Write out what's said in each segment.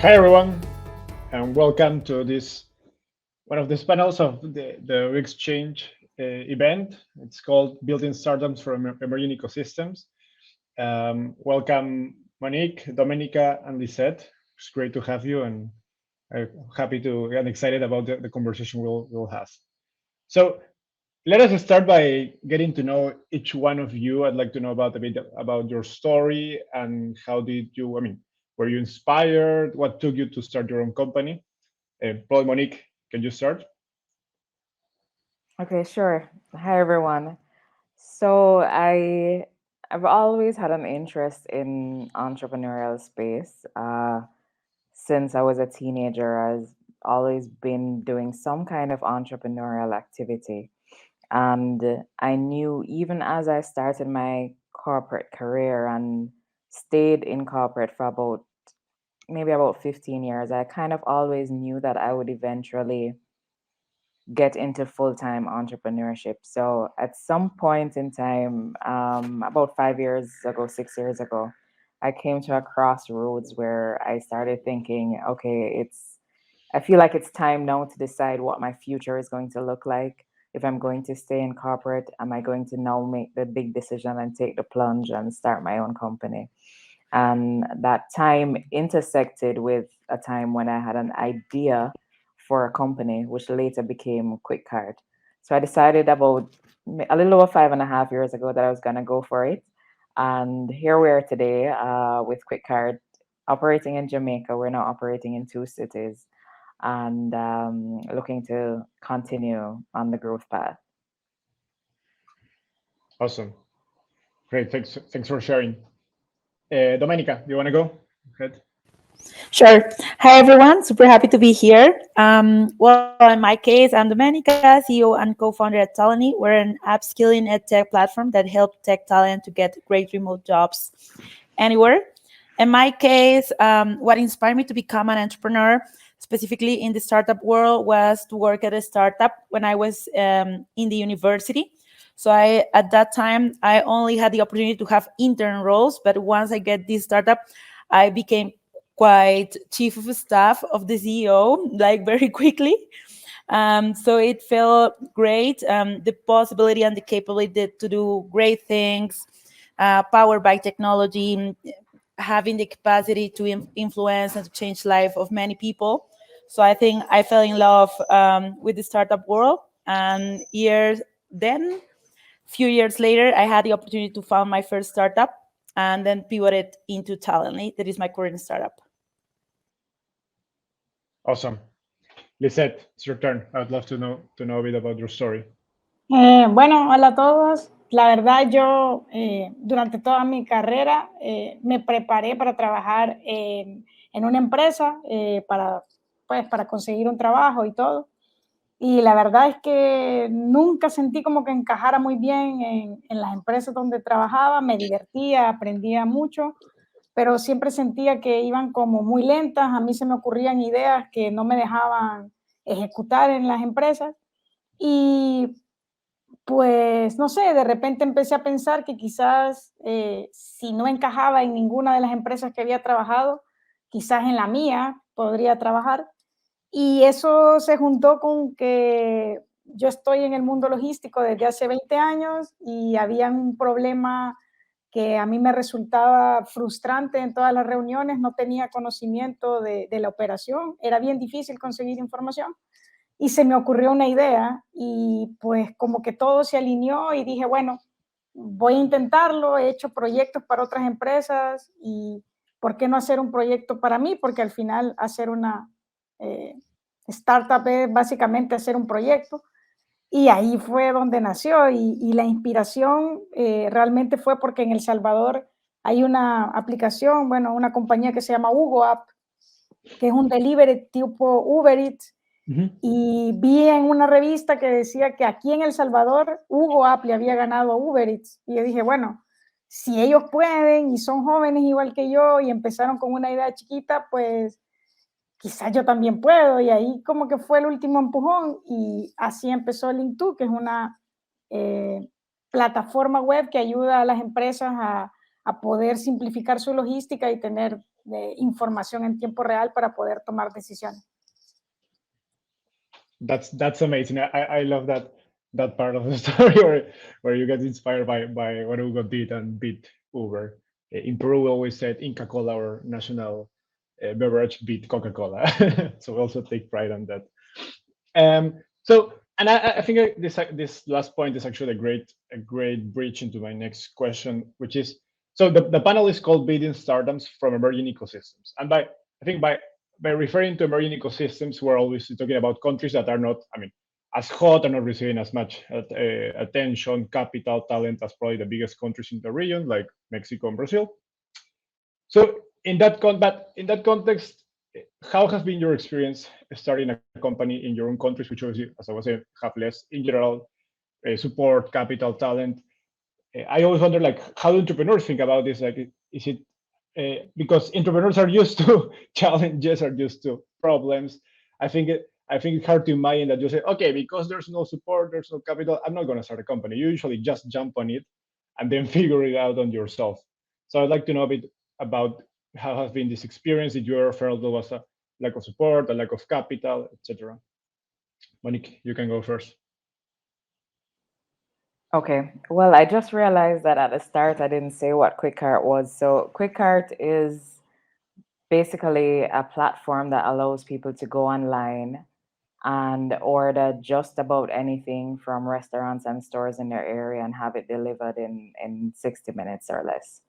Hi everyone, and welcome to this one of these panels of the WeXchange event. It's called Building Startups for Emerging Ecosystems. Welcome, Monique, Domenica, and Lisette. It's great to have you, and I'm happy to and excited about the conversation we'll have. So let us start by getting to know each one of you. I'd like to know about a bit about your story and how did you, were you inspired? What took you to start your own company? Probably Monique, can you start? Okay, sure. Hi everyone. So I've always had an interest in entrepreneurial space. Since I was a teenager, I've always been doing some kind of entrepreneurial activity. And I knew even as I started my corporate career and stayed in corporate for about maybe about 15 years, I kind of always knew that I would eventually get into full-time entrepreneurship. So at some point in time, about 5 years ago, 6 years ago, I came to a crossroads where I started thinking, okay, I feel like it's time now to decide what my future is going to look like. If I'm going to stay in corporate, am I going to now make the big decision and take the plunge and start my own company? And that time intersected with a time when I had an idea for a company, which later became QuickCard. So I decided about a little over 5.5 years ago that I was going to go for it. And here we are today with QuickCard operating in Jamaica. We're now operating in 2 cities and looking to continue on the growth path. Awesome. Great. Thanks for sharing. Domenica, do you want to go? Ahead. Sure. Hi, everyone. Super happy to be here. Well, in my case, I'm Domenica, CEO and co-founder at Talony. We're an upskilling ed tech platform that helps tech talent to get great remote jobs anywhere. In my case, what inspired me to become an entrepreneur, specifically in the startup world, was to work at a startup when I was in the university. So at that time, I only had the opportunity to have intern roles, but once I get this startup, I became quite chief of staff of the CEO, like very quickly. So it felt great. The possibility and the capability to do great things, powered by technology, having the capacity to influence and to change life of many people. So I think I fell in love with the startup world. And few years later, I had the opportunity to found my first startup and then pivoted into Talently. That is my current startup. Awesome. Lisette, it's your turn. I would love to know a bit about your story. Bueno, hola a todos. La verdad, yo durante toda mi carrera me preparé para trabajar en una empresa para conseguir un trabajo y todo. Y la verdad es que nunca sentí como que encajara muy bien en las empresas donde trabajaba. Me divertía, aprendía mucho, pero siempre sentía que iban como muy lentas. A mí se me ocurrían ideas que no me dejaban ejecutar en las empresas. Y pues no sé, de repente empecé a pensar que quizás si no encajaba en ninguna de las empresas que había trabajado, quizás en la mía podría trabajar. Y eso se juntó con que yo estoy en el mundo logístico desde hace 20 años y había un problema que a mí me resultaba frustrante en todas las reuniones, no tenía conocimiento de la operación, era bien difícil conseguir información y se me ocurrió una idea y pues como que todo se alineó y dije, bueno, voy a intentarlo, he hecho proyectos para otras empresas y ¿por qué no hacer un proyecto para mí? Porque al final hacer una eh, startup es básicamente hacer un proyecto y ahí fue donde nació y la inspiración realmente fue porque en El Salvador hay una aplicación, bueno, una compañía que se llama Hugo App, que es un delivery tipo Uber Eats Mhm. y vi en una revista que decía que aquí en El Salvador Hugo App le había ganado a Uber Eats. Y yo dije, bueno, si ellos pueden y son jóvenes igual que yo y empezaron con una idea chiquita, pues quizás yo también puedo. Y ahí como que fue el último empujón y así empezó Link2, que es una eh, plataforma web que ayuda a las empresas a poder simplificar su logística y tener información en tiempo real para poder tomar decisiones. That's amazing. I love that part of the story where you get inspired by what Hugo did and beat Uber. In Peru, we always said Inca Cola, our national beverage, beat Coca-Cola. So we also take pride on that. So, and I think this last point is actually a great bridge into my next question, which is, so the panel is called Building Startups from Emerging Ecosystems, and by referring to emerging ecosystems, we're always talking about countries that are not, I mean, as hot or not receiving as much attention, capital, talent as probably the biggest countries in the region, like Mexico and Brazil. So in that context, how has been your experience starting a company in your own countries, which obviously, as I was saying, have less in general support, capital, talent? I always wonder, like, how do entrepreneurs think about this? Like, is it because entrepreneurs are used to challenges, are used to problems? I think it's hard to imagine that you say, okay, because there's no support, there's no capital, I'm not going to start a company. You usually just jump on it and then figure it out on yourself. So I'd like to know a bit about how has been this experience. Did you ever felt there was a lack of support, a lack of capital, etc.? Monique, you can go first. Okay, well, I just realized that at the start I didn't say what QuickCart was. So QuickCart is basically a platform that allows people to go online and order just about anything from restaurants and stores in their area and have it delivered in 60 minutes or less.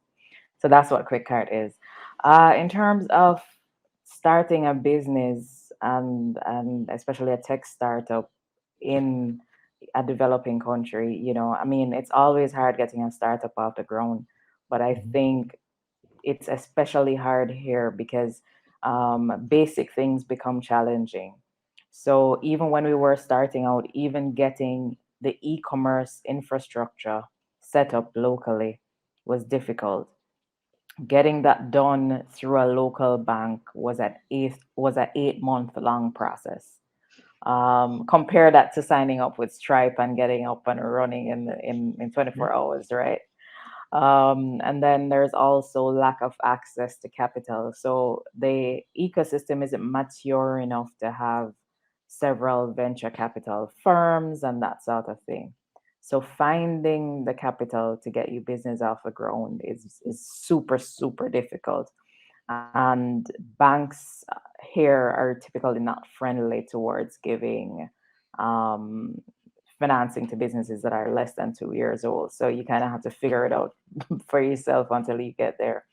So that's what QuickCart is. In terms of starting a business and especially a tech startup in a developing country, you know, I mean, it's always hard getting a startup off the ground, but I think it's especially hard here because basic things become challenging. So even when we were starting out, even getting the e-commerce infrastructure set up locally was difficult. Getting that done through a local bank was an 8-month long process. Compare that to signing up with Stripe and getting up and running in 24 hours, right? And then there's also lack of access to capital. So the ecosystem isn't mature enough to have several venture capital firms and that sort of thing. So finding the capital to get your business off the ground is super, super difficult. And banks here are typically not friendly towards giving financing to businesses that are less than 2 years old. So you kind of have to figure it out for yourself until you get there.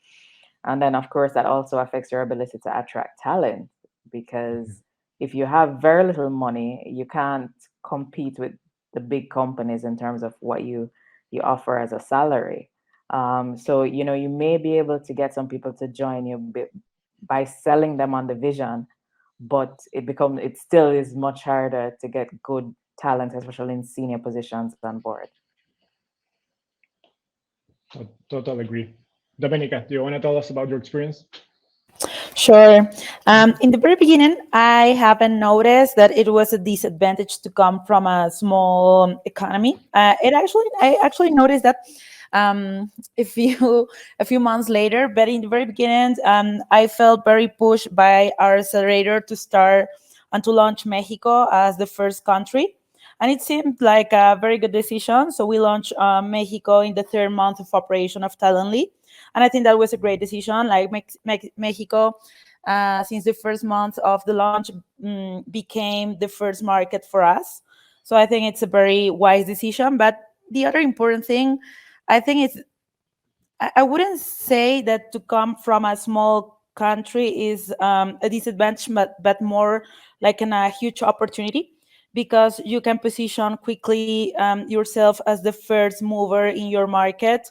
And then, of course, that also affects your ability to attract talent, because if you have very little money, you can't compete with the big companies in terms of what you offer as a salary. So, you know, you may be able to get some people to join you by selling them on the vision, but it still is much harder to get good talent, especially in senior positions on board. Totally agree. Domenica, do you want to tell us about your experience? Sure. In the very beginning, I haven't noticed that it was a disadvantage to come from a small economy. I actually noticed that a few months later, but in the very beginning, I felt very pushed by our accelerator to start and to launch Mexico as the first country. And it seemed like a very good decision. So we launched Mexico in the 3rd month of operation of Talently. And I think that was a great decision. Like Mexico, since the 1st month of the launch, became the first market for us. So I think it's a very wise decision. But the other important thing, I think I wouldn't say that to come from a small country is a disadvantage, but more like a huge opportunity, because you can position quickly yourself as the first mover in your market.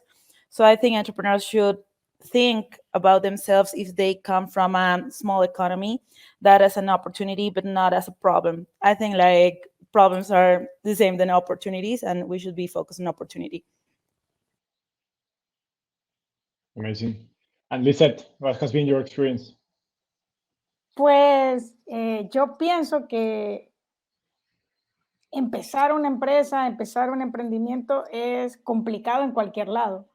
So I think entrepreneurs should think about themselves if they come from a small economy, that as an opportunity, but not as a problem. I think like problems are the same than opportunities, and we should be focused on opportunity. Amazing. And Lisette, what has been your experience? Pues yo pienso que empezar una empresa, empezar un emprendimiento es complicado en cualquier lado.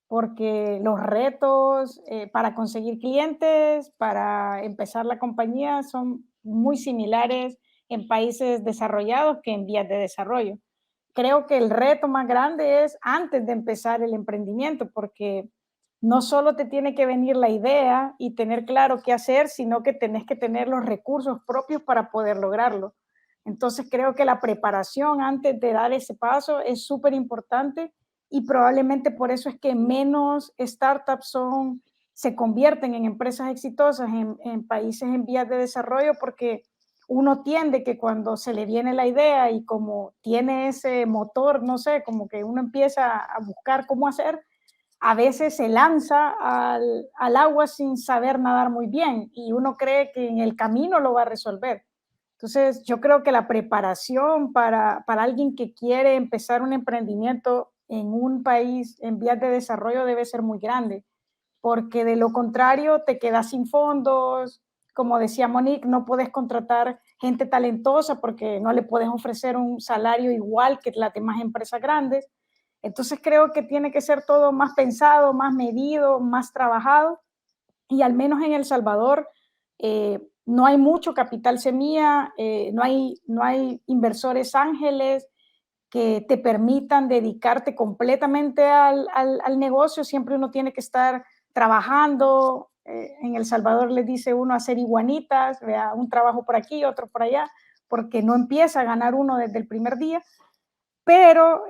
porque los retos para conseguir clientes, para empezar la compañía, son muy similares en países desarrollados que en vías de desarrollo. Creo que el reto más grande es antes de empezar el emprendimiento, porque no solo te tiene que venir la idea y tener claro qué hacer, sino que tenés que tener los recursos propios para poder lograrlo. Entonces creo que la preparación antes de dar ese paso es súper importante y probablemente por eso es que menos startups se convierten en empresas exitosas en países en vías de desarrollo, porque uno tiende que cuando se le viene la idea y como tiene ese motor, no sé, como que uno empieza a buscar cómo hacer, a veces se lanza al agua sin saber nadar muy bien y uno cree que en el camino lo va a resolver. Entonces, yo creo que la preparación para alguien que quiere empezar un emprendimiento en un país en vías de desarrollo debe ser muy grande, porque de lo contrario te quedas sin fondos. Como decía Monique, no puedes contratar gente talentosa porque no le puedes ofrecer un salario igual que las demás empresas grandes. Entonces creo que tiene que ser todo más pensado, más medido, más trabajado, y al menos en El Salvador no hay mucho capital semilla, no hay inversores ángeles que te permitan dedicarte completamente al negocio. Siempre uno tiene que estar trabajando. En El Salvador les dice uno hacer iguanitas, ¿vea? Un trabajo por aquí, otro por allá, porque no empieza a ganar uno desde el primer día. Pero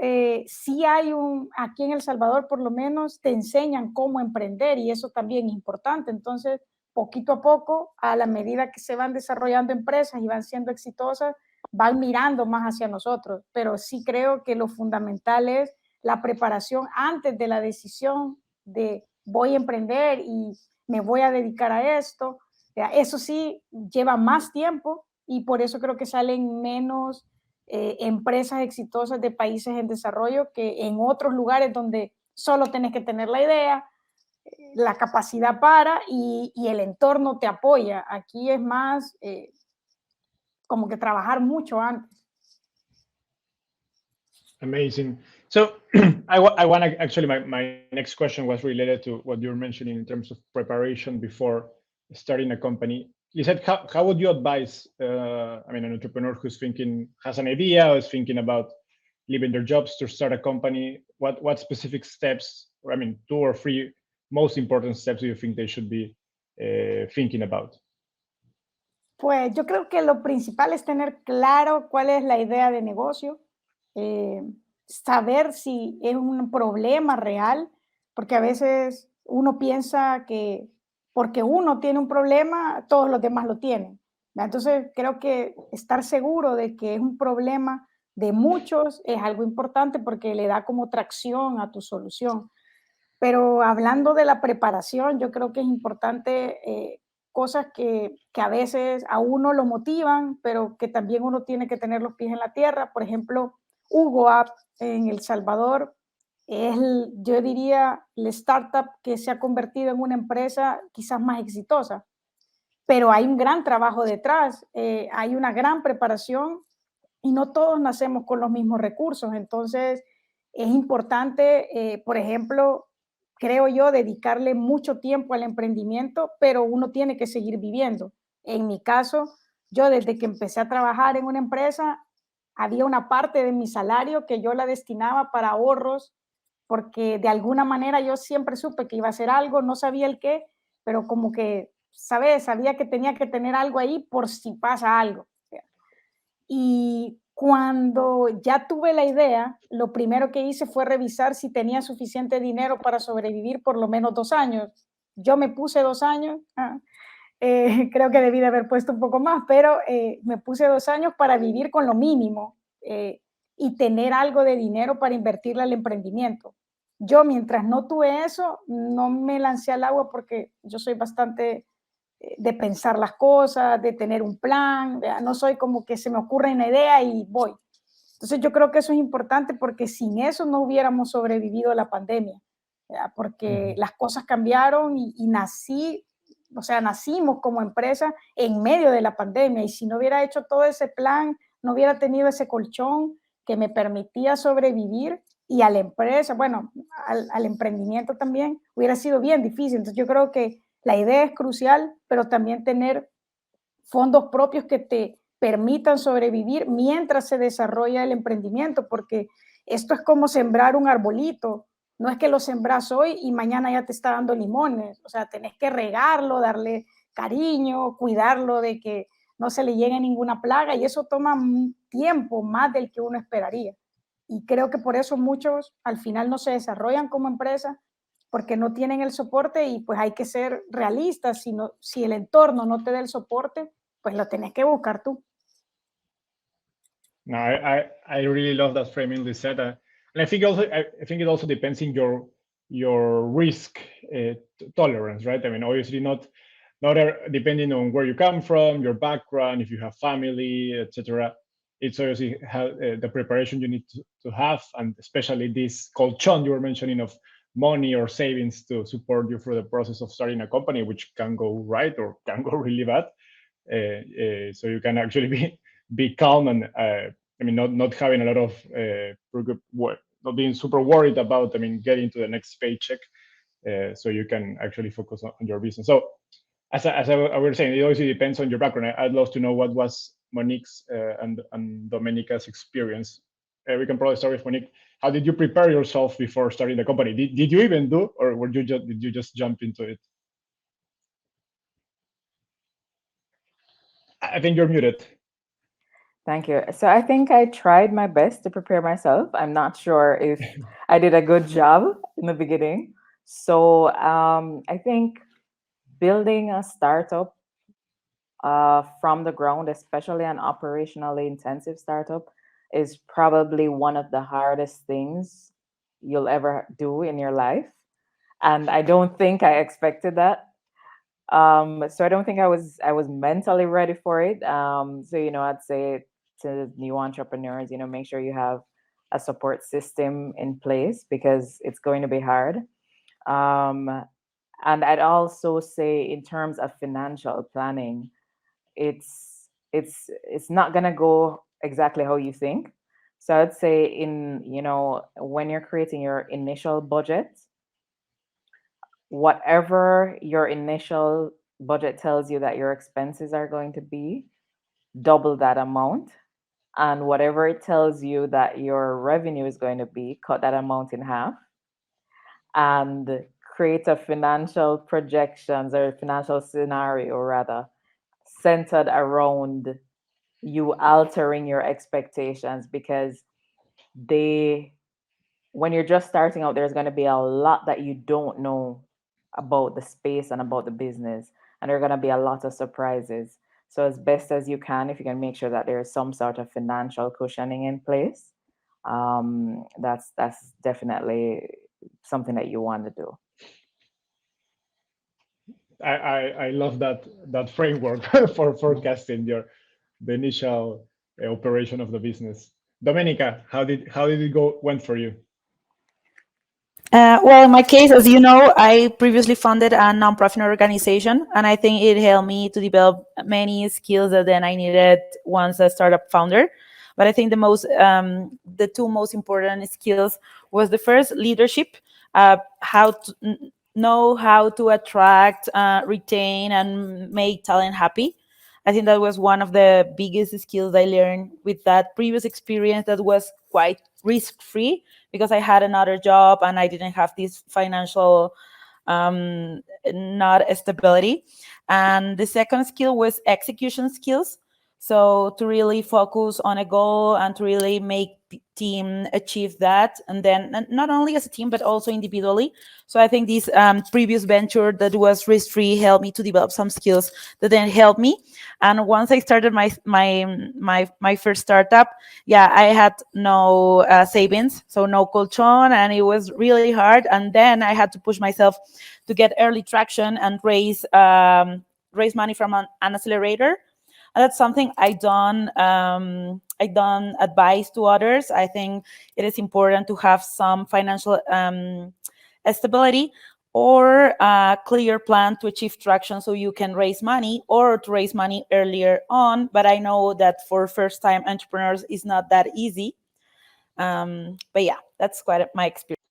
sí hay aquí en El Salvador por lo menos te enseñan cómo emprender y eso también es importante. Entonces, poquito a poco, a la medida que se van desarrollando empresas y van siendo exitosas, van mirando más hacia nosotros. Pero sí creo que lo fundamental es la preparación antes de la decisión de voy a emprender y me voy a dedicar a esto. Eso sí lleva más tiempo y por eso creo que salen menos empresas exitosas de países en desarrollo que en otros lugares donde solo tenés que tener la idea, la capacidad y el entorno te apoya. Aquí es más como que trabajar mucho antes. Amazing. So I want to actually, my next question was related to what you were mentioning in terms of preparation before starting a company. You said, how would you advise, an entrepreneur who's has an idea or is thinking about leaving their jobs to start a company? What specific steps, or 2 or 3 most important steps do you think they should be thinking about? Pues yo creo que lo principal es tener claro cuál es la idea de negocio, saber si es un problema real, porque a veces uno piensa que porque uno tiene un problema, todos los demás lo tienen. Entonces creo que estar seguro de que es un problema de muchos es algo importante porque le da como tracción a tu solución. Pero hablando de la preparación, yo creo que es importante cosas que a veces a uno lo motivan, pero que también uno tiene que tener los pies en la tierra. Por ejemplo, Hugo App en El Salvador es, yo diría, la startup que se ha convertido en una empresa quizás más exitosa, pero hay un gran trabajo detrás, hay una gran preparación y no todos nacemos con los mismos recursos. Entonces, es importante, por ejemplo, creo yo, dedicarle mucho tiempo al emprendimiento, pero uno tiene que seguir viviendo. En mi caso, yo desde que empecé a trabajar en una empresa, había una parte de mi salario que yo la destinaba para ahorros, porque de alguna manera yo siempre supe que iba a hacer algo, no sabía el qué, pero como que, ¿sabes? Sabía que tenía que tener algo ahí por si pasa algo. Y cuando ya tuve la idea, lo primero que hice fue revisar si tenía suficiente dinero para sobrevivir por lo menos 2 años. Yo me puse 2 años, creo que debí de haber puesto un poco más, pero me puse 2 años para vivir con lo mínimo y tener algo de dinero para invertirle al emprendimiento. Yo, mientras no tuve eso, no me lancé al agua porque yo soy bastante de pensar las cosas, de tener un plan, no soy como que se me ocurre una idea y voy. Entonces yo creo que eso es importante porque sin eso no hubiéramos sobrevivido a la pandemia, porque las cosas cambiaron y nacimos como empresa en medio de la pandemia y si no hubiera hecho todo ese plan, no hubiera tenido ese colchón que me permitía sobrevivir, y a la empresa, bueno, al emprendimiento también, hubiera sido bien difícil. Entonces yo creo que la idea es crucial, pero también tener fondos propios que te permitan sobrevivir mientras se desarrolla el emprendimiento, porque esto es como sembrar un arbolito. No es que lo sembras hoy y mañana ya te está dando limones. O sea, tenés que regarlo, darle cariño, cuidarlo de que no se le llegue ninguna plaga, y eso toma tiempo más del que uno esperaría. Y creo que por eso muchos al final no se desarrollan como empresa, porque no tienen el soporte, y pues hay que ser realistas. Si el entorno no te da el soporte, pues lo tenés que buscar tú. No, I really love that framing, Lisette. And I think also I think it also depends in your risk tolerance, right? I mean, obviously not depending on where you come from, your background, if you have family, etc. It's obviously the preparation you need to have, and especially this colchon you were mentioning of money or savings to support you through the process of starting a company, which can go right or can go really bad. So you can actually be calm and I mean not having a lot of not being super worried about getting to the next paycheck. So you can actually focus on your business. So as I was saying, it obviously depends on your background. I'd love to know what was Monique's and Domenica's experience. We can probably start with Monique. How did you prepare yourself before starting the company? Did you even do, or did you just jump into it? I think you're muted. Thank you. So I think I tried my best to prepare myself. I'm not sure if I did a good job in the beginning. So I think building a startup from the ground, especially an operationally intensive startup, is probably one of the hardest things you'll ever do in your life. And I don't think I expected that. So I don't think I was mentally ready for it. So I'd say to new entrepreneurs, make sure you have a support system in place because it's going to be hard. Um, and I'd also say in terms of financial planning, it's not gonna go exactly how you think. So I'd say when you're creating your initial budget, whatever your initial budget tells you that your expenses are going to be, double that amount. And whatever it tells you that your revenue is going to be, cut that amount in half and create a financial projections or financial scenario rather centered around you altering your expectations because they when you're just starting out, there's going to be a lot that you don't know about the space and about the business, and there are going to be a lot of surprises. So, as best as you can, if you can make sure that there is some sort of financial cushioning in place, that's definitely something that you want to do. I love that framework for forecasting the initial operation of the business. Domenica, how did it went for you? Well, in my case, as you know, I previously funded a nonprofit organization, and I think it helped me to develop many skills that then I needed once a startup founder. But I think the two most important skills was the first leadership, how to know how to attract, retain, and make talent happy. I think that was one of the biggest skills I learned with that previous experience that was quite risk free because I had another job and I didn't have this financial not stability. And the second skill was execution skills. So to really focus on a goal and to really make team achieve that, and then not only as a team but also individually. So I think this previous venture that was risk free helped me to develop some skills that then helped me. And once I started my first startup, yeah, I had no savings, so no colchon, and it was really hard. And then I had to push myself to get early traction and raise money from an accelerator. And that's something I don't advise to others. I think it is important to have some financial stability or a clear plan to achieve traction so you can raise money or to raise money earlier on. But I know that for first-time entrepreneurs, it's not that easy. But yeah, that's quite my experience.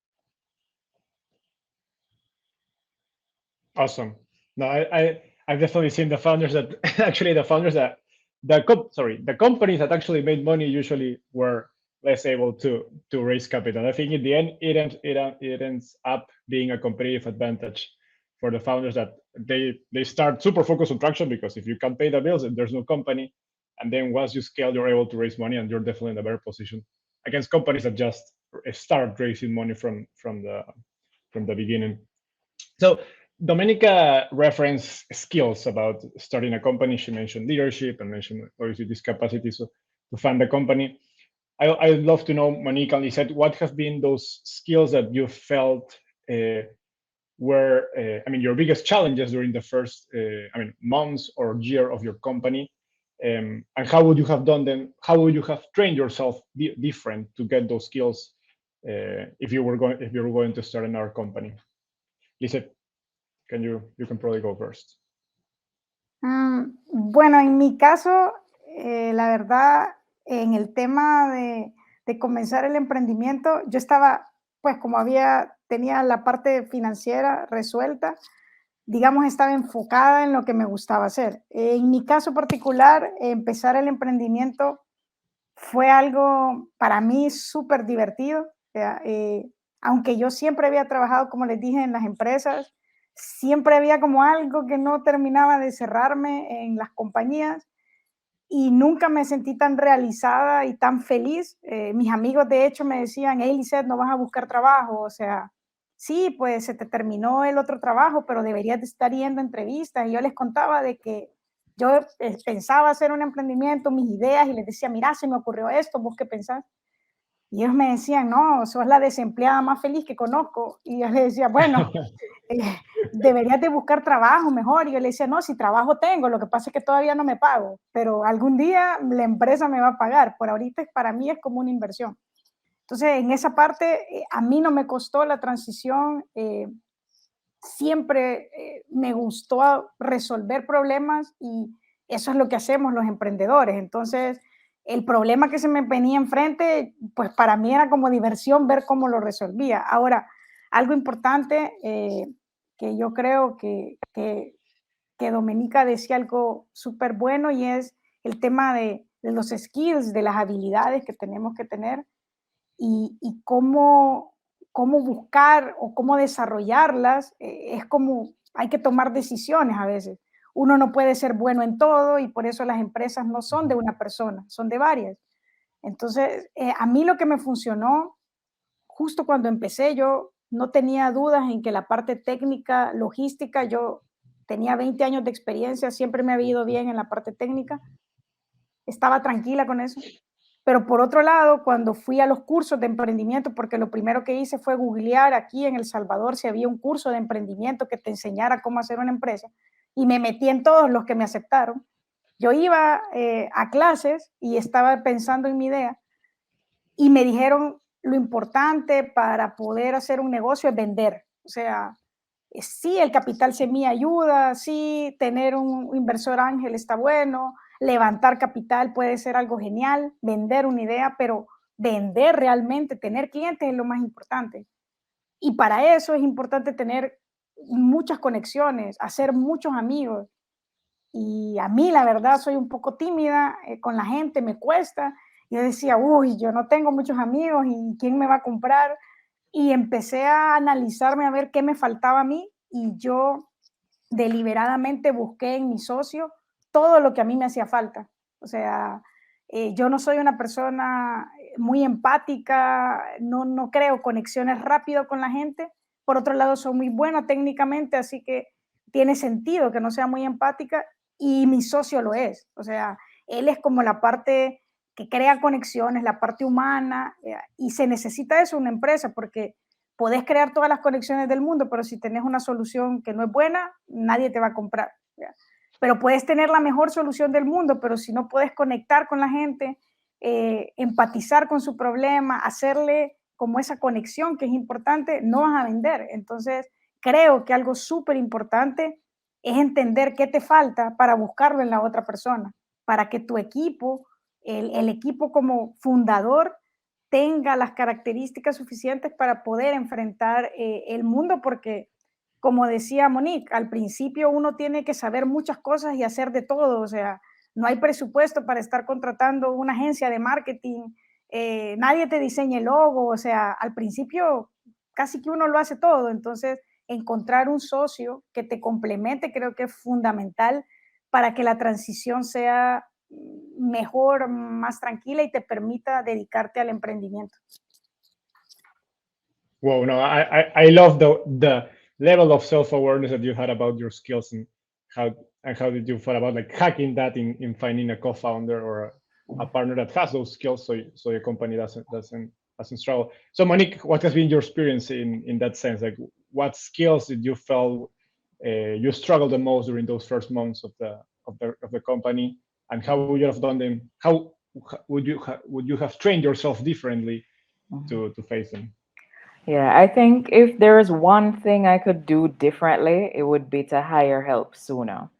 Awesome. No, I've definitely seen the founders that actually the founders that the companies that actually made money usually were less able to raise capital. I think in the end it ends up being a competitive advantage for the founders that they start super focused on traction, because if you can't pay the bills and there's no company, and then once you scale you're able to raise money, and you're definitely in a better position against companies that just start raising money from the beginning. So Domenica referenced skills about starting a company. She mentioned leadership and mentioned obviously this capacity to fund a company. I'd love to know, Monique and Lisette, what have been those skills that you felt were, your biggest challenges during the first, months or year of your company, and how would you have done them? How would you have trained yourself different to get those skills if you were going to start another company? Lisette, you can probably go first. Bueno, en mi caso, la verdad, en el tema de comenzar el emprendimiento, yo estaba, pues como tenía la parte financiera resuelta, digamos, estaba enfocada en lo que me gustaba hacer. En mi caso particular, empezar el emprendimiento fue algo para mí súper divertido. O sea, aunque yo siempre había trabajado, como les dije, en las empresas, siempre había como algo que no terminaba de cerrarme en las compañías y nunca me sentí tan realizada y tan feliz. Mis amigos, de hecho, me decían, hey, Lisette, no vas a buscar trabajo. O sea, sí, pues se te terminó el otro trabajo, pero deberías de estar yendo a entrevistas. Y yo les contaba de que yo pensaba hacer un emprendimiento, mis ideas, y les decía, mira, se me ocurrió esto, ¿vos qué pensás? Y ellos me decían, no, sos la desempleada más feliz que conozco. Y yo les decía, bueno, deberías de buscar trabajo mejor. Y yo le decía, no, si trabajo tengo, lo que pasa es que todavía no me pago, pero algún día la empresa me va a pagar. Por ahorita para mí es como una inversión. Entonces, en esa parte, a mí no me costó la transición. Siempre me gustó resolver problemas y eso es lo que hacemos los emprendedores. Entonces, el problema que se me venía enfrente, pues para mí era como diversión ver cómo lo resolvía. Ahora, algo importante que yo creo que Domenica decía algo súper bueno, y es el tema de los skills, de las habilidades que tenemos que tener y cómo buscar o cómo desarrollarlas. Es como hay que tomar decisiones a veces. Uno no puede ser bueno en todo y por eso las empresas no son de una persona, son de varias. Entonces, a mí lo que me funcionó, justo cuando empecé, yo no tenía dudas en que la parte técnica, logística, yo tenía 20 años de experiencia, siempre me había ido bien en la parte técnica, estaba tranquila con eso. Pero por otro lado, cuando fui a los cursos de emprendimiento, porque lo primero que hice fue googlear aquí en El Salvador si había un curso de emprendimiento que te enseñara cómo hacer una empresa, y me metí en todos los que me aceptaron. Yo iba a clases y estaba pensando en mi idea y me dijeron lo importante para poder hacer un negocio es vender. O sea, sí, el capital semilla ayuda, sí, tener un inversor ángel está bueno, levantar capital puede ser algo genial, vender una idea, pero vender realmente, tener clientes es lo más importante. Y para eso es importante tener muchas conexiones, hacer muchos amigos. Y a mí, la verdad, soy un poco tímida con la gente, me cuesta. Yo decía, uy, yo no tengo muchos amigos y ¿quién me va a comprar? Y empecé a analizarme a ver qué me faltaba a mí, y yo deliberadamente busqué en mi socio todo lo que a mí me hacía falta. O sea, yo no soy una persona muy empática, no creo conexiones rápido con la gente. Por otro lado, soy muy buena técnicamente, así que tiene sentido que no sea muy empática, y mi socio lo es. O sea, él es como la parte que crea conexiones, la parte humana, y se necesita eso en una empresa, porque podés crear todas las conexiones del mundo, pero si tenés una solución que no es buena, nadie te va a comprar. ¿Ya? Pero puedes tener la mejor solución del mundo, pero si no puedes conectar con la gente, empatizar con su problema, hacerle como esa conexión que es importante, no vas a vender. Entonces, creo que algo súper importante es entender qué te falta para buscarlo en la otra persona, para que tu equipo, el equipo como fundador, tenga las características suficientes para poder enfrentar el mundo, porque como decía Monique, al principio uno tiene que saber muchas cosas y hacer de todo, o sea, no hay presupuesto para estar contratando una agencia de marketing, nadie te diseña el logo, o sea, al principio casi que uno lo hace todo, entonces encontrar un socio que te complemente creo que es fundamental para que la transición sea mejor, más tranquila y te permita dedicarte al emprendimiento. Well, no, I love the level of self-awareness that you had about your skills how how did you feel about like hacking that in finding a co-founder or a partner that has those skills so your company doesn't struggle. So Monique, what has been your experience in that sense? Like what skills did you feel you struggled the most during those first months of the company, and how would you have done them? How would you have trained yourself differently to face them? Yeah, I think if there is one thing I could do differently, it would be to hire help sooner.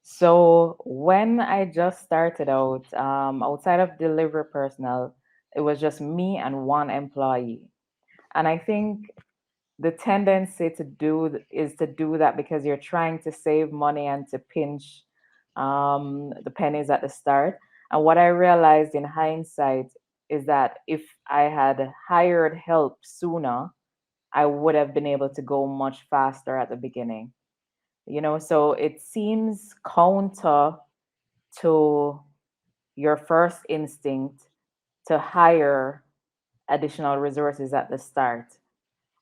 So when I just started out, outside of delivery personnel, it was just me and one employee. And I think the tendency is to do that because you're trying to save money and to pinch the pennies at the start. And what I realized in hindsight is that if I had hired help sooner, I would have been able to go much faster at the beginning. So it seems counter to your first instinct to hire additional resources at the start.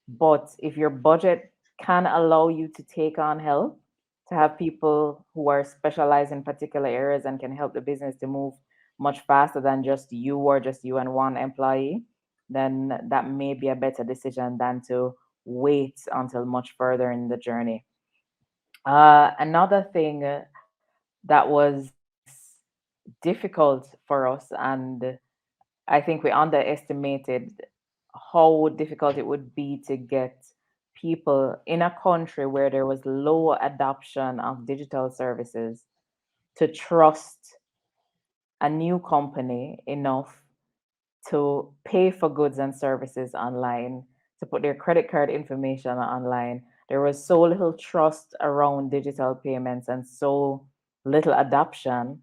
But if your budget can allow you to take on help, to have people who are specialized in particular areas and can help the business to move much faster than just you or just you and one employee, then that may be a better decision than to wait until much further in the journey. Another thing that was difficult for us, and I think we underestimated how difficult it would be to get people in a country where there was low adoption of digital services to trust a new company enough to pay for goods and services online, to put their credit card information online. There was so little trust around digital payments and so little adoption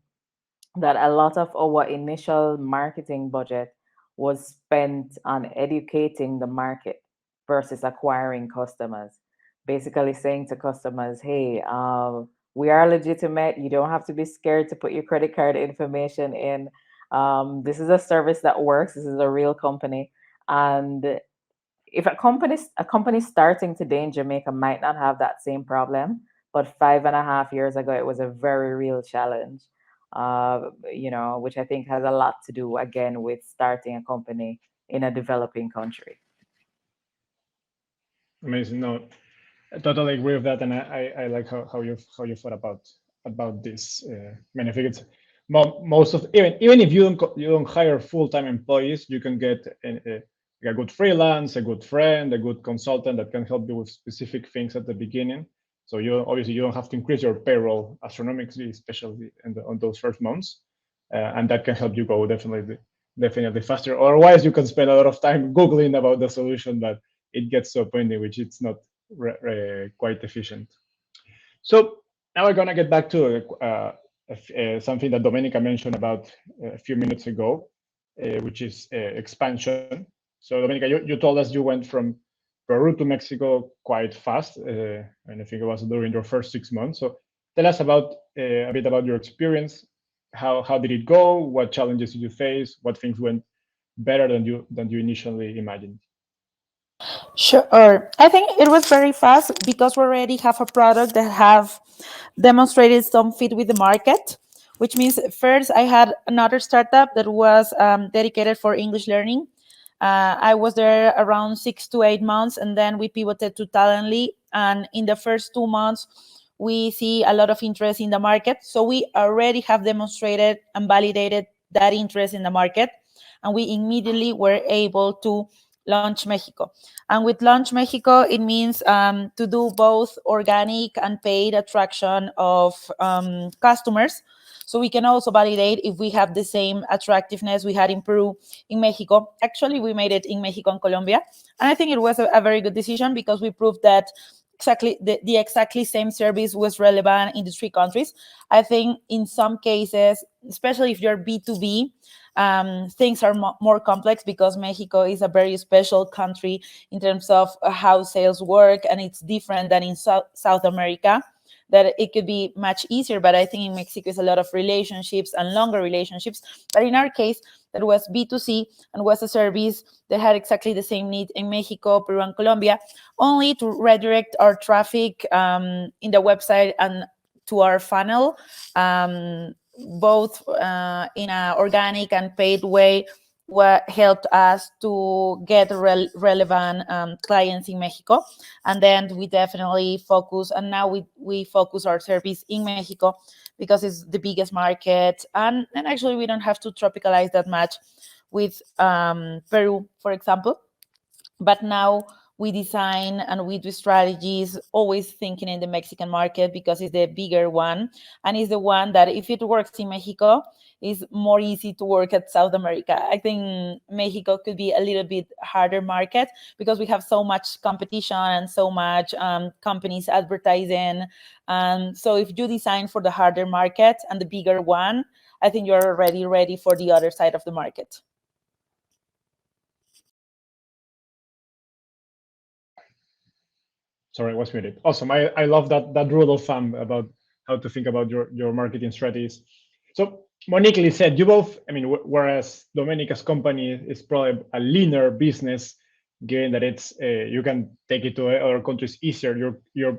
that a lot of our initial marketing budget was spent on educating the market versus acquiring customers. Basically, saying to customers, hey, we are legitimate. You don't have to be scared to put your credit card information in. This is a service that works. This is a real company. And if a company starting today in Jamaica might not have that same problem, but 5.5 years ago it was a very real challenge. Which I think has a lot to do again with starting a company in a developing country. Amazing. No, I totally agree with that, and I like how you thought about this. I mean, I think it's most of even if you don't hire full-time employees, you can get a good freelance, a good friend, a good consultant that can help you with specific things at the beginning. So you don't have to increase your payroll astronomically, especially on those first months, and that can help you go definitely faster. Otherwise, you can spend a lot of time googling about the solution, but it gets to a point in which it's not quite efficient. So now we're gonna get back to something that Domenica mentioned about a few minutes ago, which is expansion. So Domenica, you told us you went from Peru to Mexico quite fast, and I think it was during your first 6 months. So tell us about a bit about your experience. How did it go? What challenges did you face? What things went better than you initially imagined? Sure. I think it was very fast because we already have a product that have demonstrated some fit with the market, which means first I had another startup that was dedicated for English learning. I was there around 6 to 8 months, and then we pivoted to Talently. And in the first 2 months, we see a lot of interest in the market. So we already have demonstrated and validated that interest in the market, and we immediately were able to launch Mexico. And with Launch Mexico, it means to do both organic and paid attraction of customers. So we can also validate if we have the same attractiveness we had in Peru, in Mexico. Actually, we made it in Mexico and Colombia. And I think it was a very good decision because we proved that exactly the exactly same service was relevant in the 3 countries. I think in some cases, especially if you're B2B, things are more complex because Mexico is a very special country in terms of how sales work, and it's different than in South America, that it could be much easier. But I think in Mexico is a lot of relationships and longer relationships. But in our case, that was B2C and was a service that had exactly the same need in Mexico, Peru, and Colombia, only to redirect our traffic in the website and to our funnel, both in an organic and paid way, what helped us to get relevant clients in Mexico. And then we definitely focus, and now we focus our service in Mexico because it's the biggest market, and actually we don't have to tropicalize that much with Peru, for example. But now we design and we do strategies always thinking in the Mexican market because it's the bigger one, and it's the one that if it works in Mexico, is more easy to work at South America. I think Mexico could be a little bit harder market because we have so much competition and so much companies advertising. So if you design for the harder market and the bigger one, I think you're already ready for the other side of the market. Sorry, I was muted. Awesome. I love that rule of thumb about how to think about your marketing strategies. So Monique said, you both, I mean, whereas Domenica's company is probably a leaner business, given that it's you can take it to other countries easier.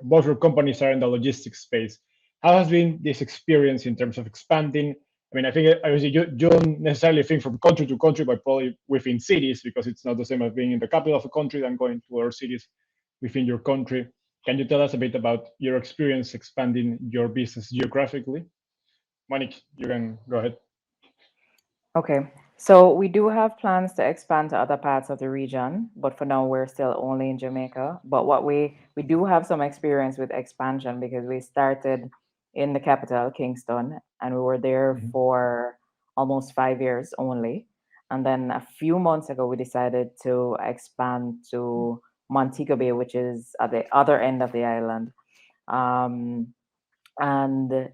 Both your companies are in the logistics space. How has been this experience in terms of expanding? I mean, I think obviously you don't necessarily think from country to country, but probably within cities, because it's not the same as being in the capital of a country than going to other cities within your country. Can you tell us a bit about your experience expanding your business geographically? Monique, you can go ahead. Okay, so we do have plans to expand to other parts of the region, but for now we're still only in Jamaica. But what we do have some experience with expansion because we started in the capital, Kingston, and we were there for almost 5 years only. And then a few months ago, we decided to expand to Montego Bay, which is at the other end of the island. And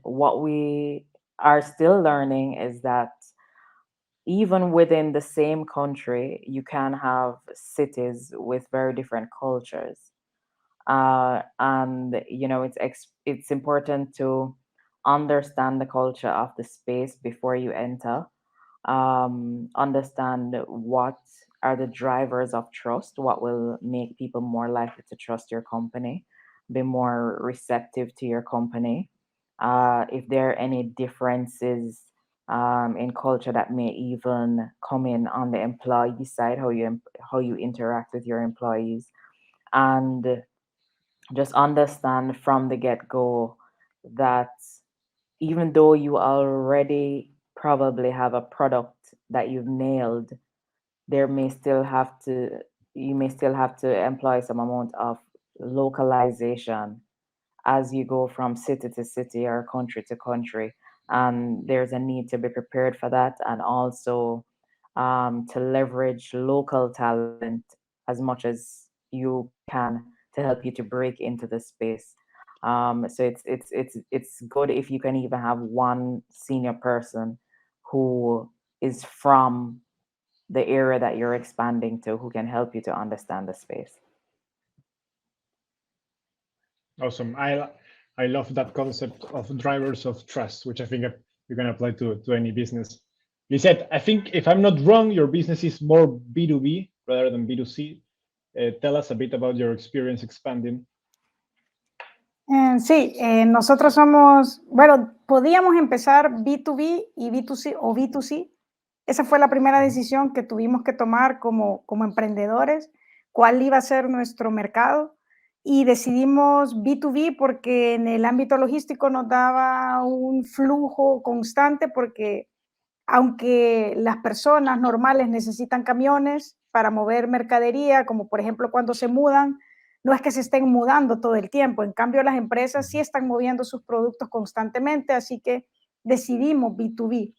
what we are still learning is that even within the same country, you can have cities with very different cultures. And you know, it's important to understand the culture of the space before you enter. Understand what are the drivers of trust, what will make people more likely to trust your company, be more receptive to your company. If there are any differences in culture that may even come in on the employee side, how you interact with your employees, and just understand from the get-go that even though you already probably have a product that you've nailed, you may still have to employ some amount of localization as you go from city to city or country to country. And there's a need to be prepared for that, and also to leverage local talent as much as you can to help you to break into the space. So it's good if you can even have one senior person who is from the area that you're expanding to, who can help you to understand the space. Awesome. I love that concept of drivers of trust, which I think you can apply to any business. Lisette, I think if I'm not wrong, your business is more B2B rather than B2C. Tell us a bit about your experience expanding. Sí, nosotros somos, bueno, podíamos empezar B2B y B2C o B2C. Esa fue la primera decisión que tuvimos que tomar como emprendedores, cuál iba a ser nuestro mercado. Y decidimos B2B porque en el ámbito logístico nos daba un flujo constante, porque aunque las personas normales necesitan camiones para mover mercadería, como por ejemplo cuando se mudan, no es que se estén mudando todo el tiempo. En cambio, las empresas sí están moviendo sus productos constantemente, así que decidimos B2B.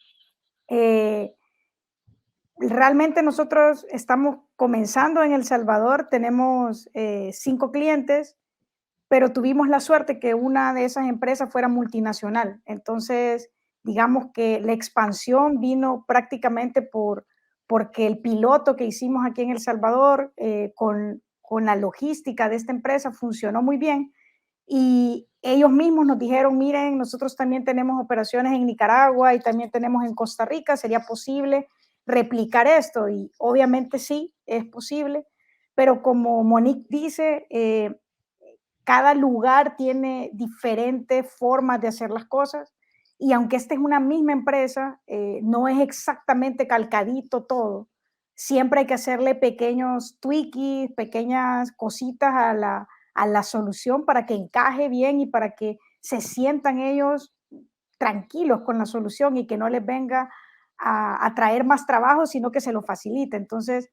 Realmente nosotros estamos comenzando en El Salvador, tenemos 5 clientes, pero tuvimos la suerte que una de esas empresas fuera multinacional. Entonces, digamos que la expansión vino prácticamente porque el piloto que hicimos aquí en El Salvador con la logística de esta empresa funcionó muy bien y ellos mismos nos dijeron, miren, nosotros también tenemos operaciones en Nicaragua y también tenemos en Costa Rica, ¿sería posible replicar esto? Y obviamente sí, es posible, pero como Monique dice, cada lugar tiene diferentes formas de hacer las cosas y aunque esta es una misma empresa, no es exactamente calcadito todo. Siempre hay que hacerle pequeños tweaks, pequeñas cositas a la solución para que encaje bien y para que se sientan ellos tranquilos con la solución y que no les venga a traer más trabajo, sino que se lo facilite. Entonces,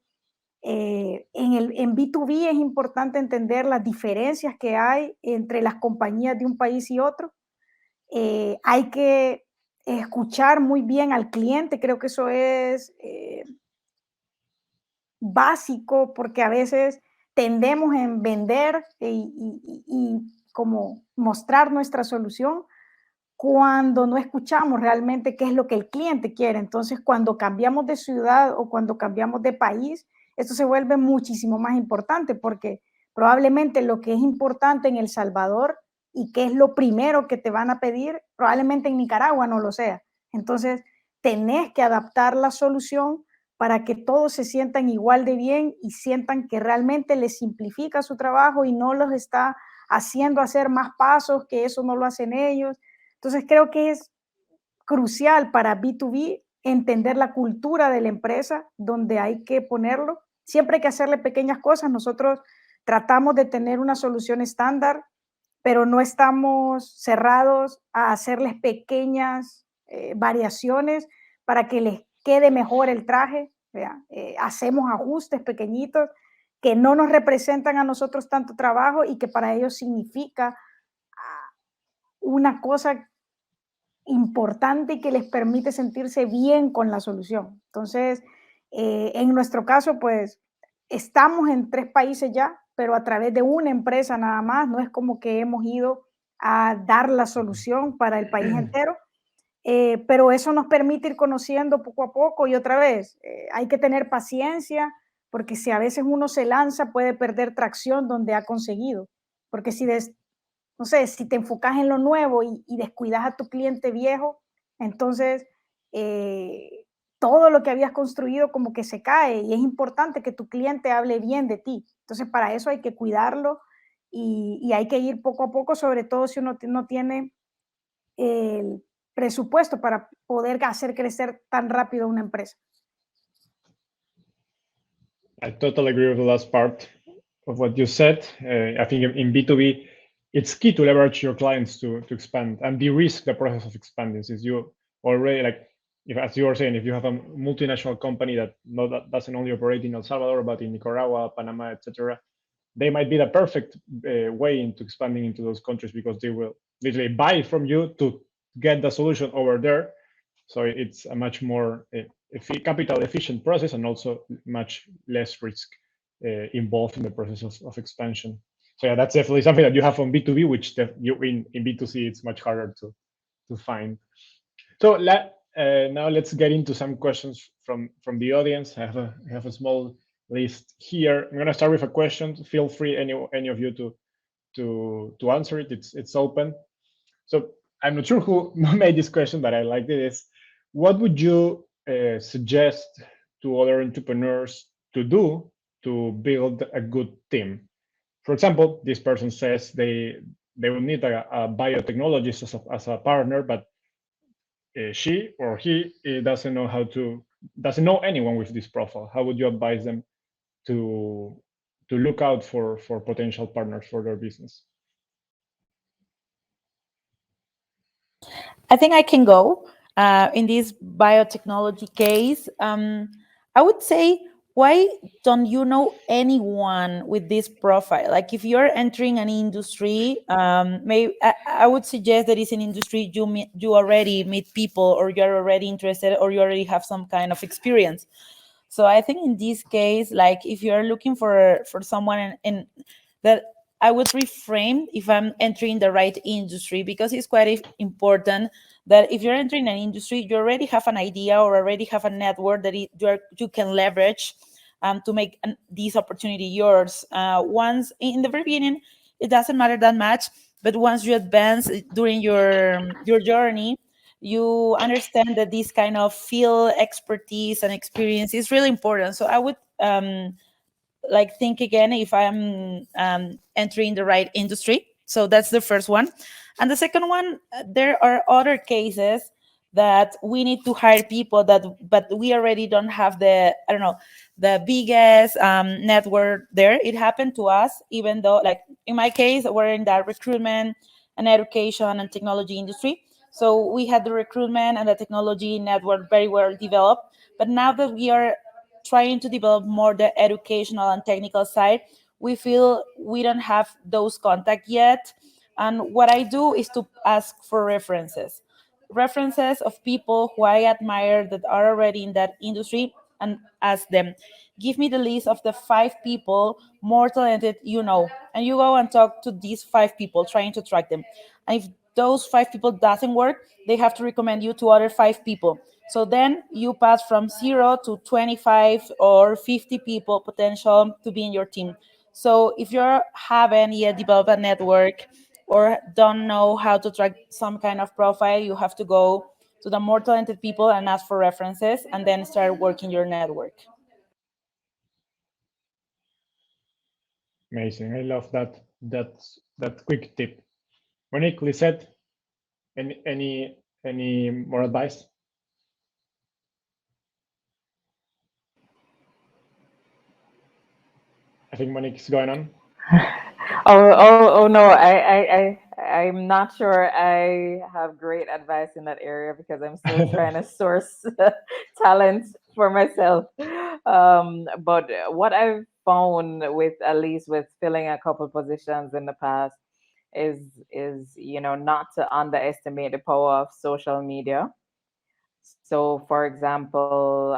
en B2B es importante entender las diferencias que hay entre las compañías de un país y otro. Hay que escuchar muy bien al cliente, creo que eso es básico porque a veces tendemos en vender y como mostrar nuestra solución cuando no escuchamos realmente qué es lo que el cliente quiere. Entonces, cuando cambiamos de ciudad o cuando cambiamos de país, esto se vuelve muchísimo más importante porque probablemente lo que es importante en El Salvador y que es lo primero que te van a pedir, probablemente en Nicaragua no lo sea. Entonces, tenés que adaptar la solución para que todos se sientan igual de bien y sientan que realmente les simplifica su trabajo y no los está haciendo hacer más pasos, que eso no lo hacen ellos. Entonces creo que es crucial para B2B entender la cultura de la empresa, donde hay que ponerlo. Siempre hay que hacerle pequeñas cosas. Nosotros tratamos de tener una solución estándar, pero no estamos cerrados a hacerles pequeñas variaciones para que les quede mejor el traje. Hacemos ajustes pequeñitos que no nos representan a nosotros tanto trabajo y que para ellos significa una cosa importante y que les permite sentirse bien con la solución. Entonces, en nuestro caso, pues estamos en 3 países ya, pero a través de una empresa nada más, no es como que hemos ido a dar la solución para el país entero, pero eso nos permite ir conociendo poco a poco y otra vez, hay que tener paciencia, porque si a veces uno se lanza puede perder tracción donde ha conseguido, porque si no sé, si te enfocas en lo nuevo y descuidas a tu cliente viejo, entonces todo lo que habías construido como que se cae y es importante que tu cliente hable bien de ti. Entonces para eso hay que cuidarlo y hay que ir poco a poco, sobre todo si uno no tiene el presupuesto para poder hacer crecer tan rápido una empresa. I totally agree with the last part of what you said. I think in B2B, it's key to leverage your clients to expand and de-risk the process of expanding. Since you already, like, if, as you were saying, if you have a multinational company that doesn't only operate in El Salvador, but in Nicaragua, Panama, etc., they might be the perfect way into expanding into those countries because they will literally buy from you to get the solution over there. So it's a much more capital efficient process and also much less risk involved in the process of expansion. So yeah, that's definitely something that you have on B2B, which you in B2C it's much harder to find. So now let's get into some questions from the audience. I have a small list here. I'm gonna start with a question. Feel free any of you to answer it. It's open. So I'm not sure who made this question, but I liked it. Is what would you suggest to other entrepreneurs to do to build a good team? For example, this person says they will need a biotechnologist as a partner, but she or he doesn't know anyone with this profile. How would you advise them to look out for potential partners for their business? I think I can go in this biotechnology case. I would say why don't you know anyone with this profile? Like if you're entering an industry, maybe I would suggest that it's an industry you already meet people, or you're already interested, or you already have some kind of experience. So I think in this case, like if you're looking for someone in that, I would reframe if I'm entering the right industry, because it's quite important that if you're entering an industry, you already have an idea or already have a network that you can leverage to make this opportunity yours. Once in the very beginning, it doesn't matter that much, but once you advance during your journey, you understand that this kind of field expertise and experience is really important. So I would like think again if I'm entering the right industry. So that's the first one. And the second one, there are other cases that we need to hire people but we already don't have the, I don't know, the biggest network there. It happened to us, even though, like in my case, we're in the recruitment and education and technology industry. So we had the recruitment and the technology network very well developed. But now that we are trying to develop more the educational and technical side, we feel we don't have those contacts yet. And what I do is to ask for references of people who I admire that are already in that industry, and ask them, give me the list of the 5 people more talented you know. And you go and talk to these 5 people, trying to track them. And if those 5 people doesn't work, they have to recommend you to other 5 people. So then you pass from 0 to 25 or 50 people potential to be in your team. So if you haven't yet developed a network or don't know how to track some kind of profile, you have to go to the more talented people and ask for references, and then start working your network. Amazing. I love that quick tip. Monique, Lisette, any more advice? I think Monique's going on. Oh no, I'm not sure I have great advice in that area, because I'm still trying to source talent for myself. But what I've found, with at least with filling a couple positions in the past, is not to underestimate the power of social media. So, for example,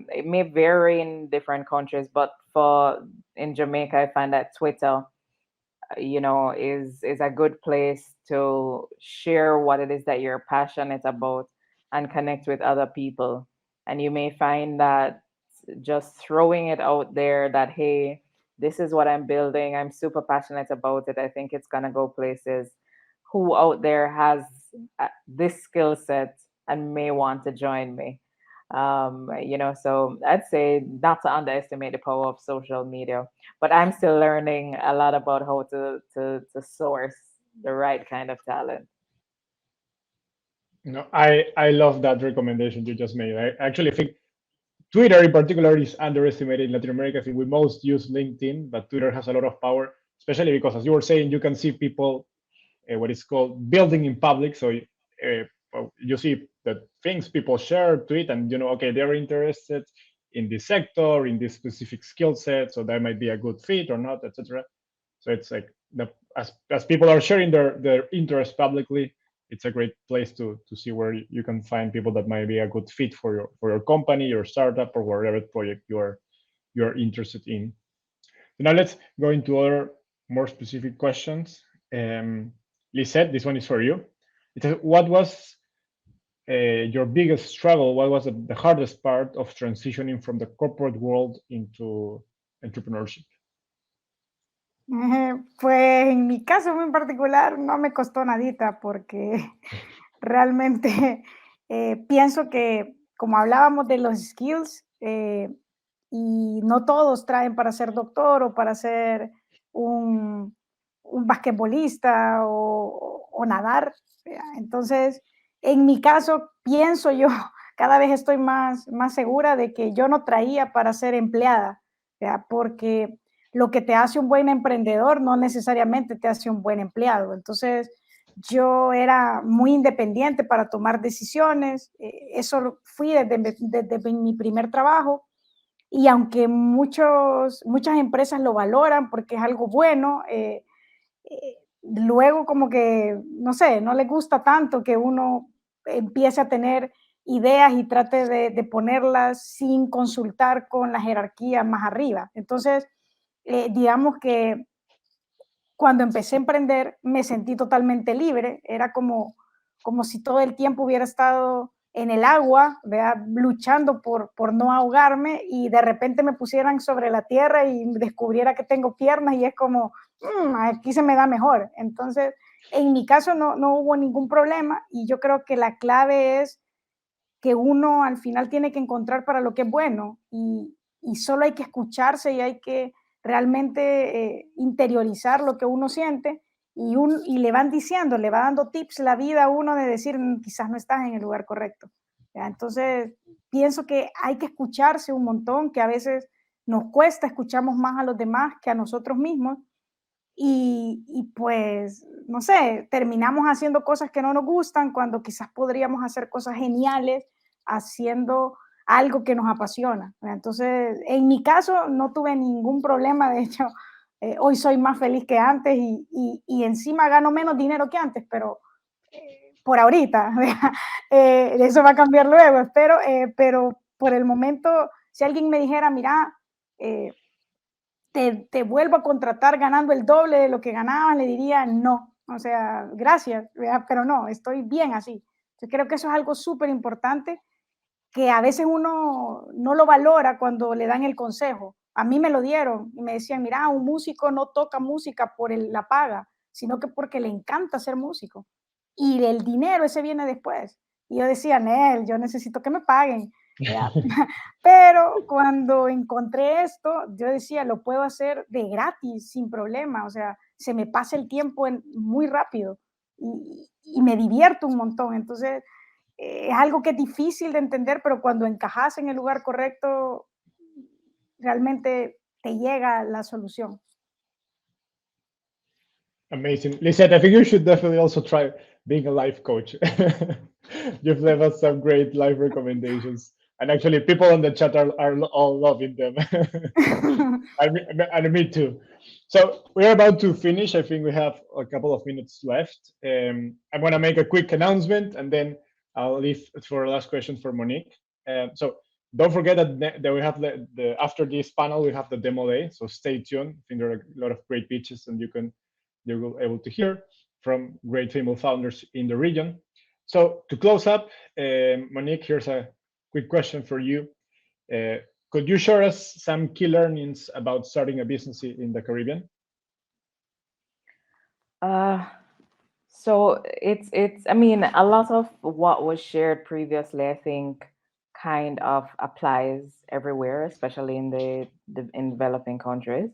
it may vary in different countries, but for in Jamaica, I find that Twitter, is a good place to share what it is that you're passionate about and connect with other people. And you may find that just throwing it out there that, hey, this is what I'm building, I'm super passionate about it, I think it's going to go places. Who out there has this skill set and may want to join me? So I'd say not to underestimate the power of social media, but I'm still learning a lot about how to source the right kind of talent. No, I love that recommendation you just made. I actually think Twitter in particular is underestimated in Latin America. I think we most use LinkedIn, but Twitter has a lot of power, especially because, as you were saying, you can see people, what is called building in public. So you see the things people share, tweet, and okay, they're interested in this sector, in this specific skill set, so that might be a good fit or not, etc. So it's like as people are sharing their interest publicly, it's a great place to see where you can find people that might be a good fit for your company, your startup, or whatever project you're interested in. So now let's go into other more specific questions. Lisette, this one is for you. It says, what was your biggest struggle? What was the hardest part of transitioning from the corporate world into entrepreneurship? Pues en mi caso muy particular no me costó nadita, porque realmente pienso que, como hablábamos de los skills, y no todos traen para ser doctor o para ser un basquetbolista o nadar. Entonces, en mi caso, pienso yo, cada vez estoy más segura de que yo no traía para ser empleada, porque lo que te hace un buen emprendedor no necesariamente te hace un buen empleado. Entonces, yo era muy independiente para tomar decisiones. Eso fui desde mi primer trabajo. y aunque muchas empresas lo valoran porque es algo bueno, luego como que, no sé, no les gusta tanto que uno empiece a tener ideas y trate de ponerlas sin consultar con la jerarquía más arriba. Entonces, digamos que cuando empecé a emprender me sentí totalmente libre, era como si todo el tiempo hubiera estado en el agua, ¿verdad? Luchando por no ahogarme y de repente me pusieran sobre la tierra y descubriera que tengo piernas y es como, aquí se me da mejor. Entonces, en mi caso no hubo ningún problema y yo creo que la clave es que uno al final tiene que encontrar para lo que es bueno y solo hay que escucharse y hay que realmente interiorizar lo que uno siente y le van diciendo, le va dando tips la vida a uno de decir, quizás no estás en el lugar correcto. ¿Ya? Entonces, pienso que hay que escucharse un montón, que a veces nos cuesta, escuchamos más a los demás que a nosotros mismos pues, no sé, terminamos haciendo cosas que no nos gustan cuando quizás podríamos hacer cosas geniales haciendo algo que nos apasiona. Entonces, en mi caso no tuve ningún problema, de hecho, hoy soy más feliz que antes y encima gano menos dinero que antes, pero por ahorita, eso va a cambiar luego, espero, pero por el momento, si alguien me dijera, mira, eh, te vuelvo a contratar ganando el doble de lo que ganaba, le diría no. O sea, gracias, ¿verdad? Pero no, estoy bien así. Yo creo que eso es algo súper importante que a veces uno no lo valora cuando le dan el consejo. A mí me lo dieron y me decían, mira, un músico no toca música por la paga, sino que porque le encanta ser músico. Y el dinero ese viene después. Y yo decía, Nel, yo necesito que me paguen. Pero cuando encontré esto, yo decía, lo puedo hacer de gratis, sin problema. O sea, se me pasa el tiempo muy rápido y me divierto un montón. Entonces, es algo que es difícil de entender, pero cuando encajas en el lugar correcto, realmente te llega la solución. Amazing. Lisette, I think you should definitely also try being a life coach. You've left us some great life recommendations. And actually, people on the chat are all loving them. And me too. So we're about to finish. I think we have a couple of minutes left. I'm going to make a quick announcement and then I'll leave for last question for Monique. So don't forget that we have after this panel, we have the demo day. So stay tuned. I think there are a lot of great pitches and you will be able to hear from great female founders in the region. So to close up, Monique, here's a quick question for you. Could you share us some key learnings about starting a business in the Caribbean? So it's I mean, a lot of what was shared previously, I think, kind of applies everywhere, especially in in developing countries.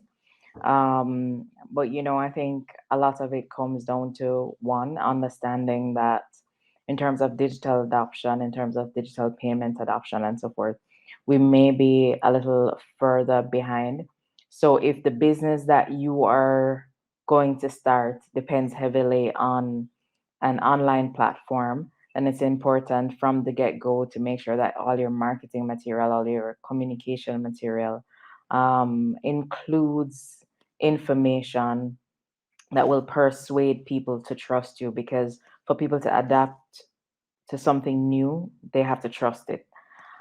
But I think a lot of it comes down to one, understanding that in terms of digital adoption, in terms of digital payment adoption and so forth, we may be a little further behind. So if the business that you are going to start depends heavily on an online platform, then it's important from the get-go to make sure that all your marketing material, all your communication material includes information that will persuade people to trust you, because for people to adapt to something new, they have to trust it.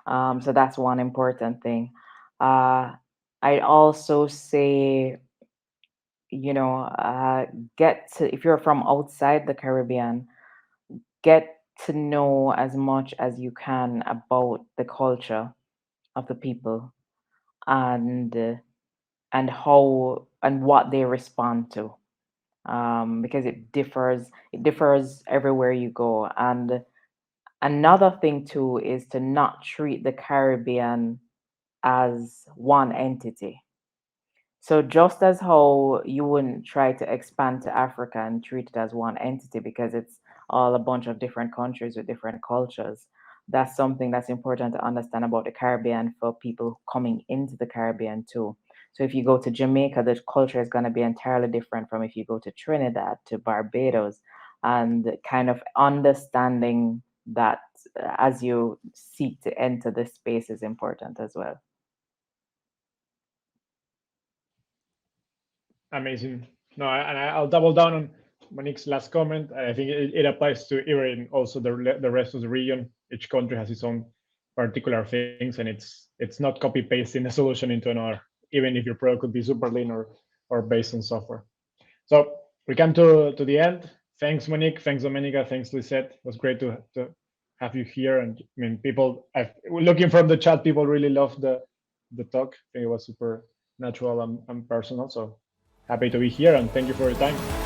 So that's one important thing. I also say, get to, if you're from outside the Caribbean, get to know as much as you can about the culture of the people and how and what they respond to, because it differs everywhere you go. And another thing too is to not treat the Caribbean as one entity. So just as how you wouldn't try to expand to Africa and treat it as one entity because it's all a bunch of different countries with different cultures, that's something that's important to understand about the Caribbean for people coming into the Caribbean too. So if you go to Jamaica, the culture is going to be entirely different from if you go to Trinidad, to Barbados, and kind of understanding that as you seek to enter this space is important as well. Amazing. No, and I'll double down on Monique's last comment. I think it applies to even also the rest of the region. Each country has its own particular things, and it's not copy pasting a solution into another, even if your product could be super lean or based on software. So we come to the end. Thanks, Monique. Thanks, Domenica. Thanks, Lisette. It was great to have you here. And I mean, people, looking from the chat, people really loved the talk. I think it was super natural and personal. So happy to be here, and thank you for your time.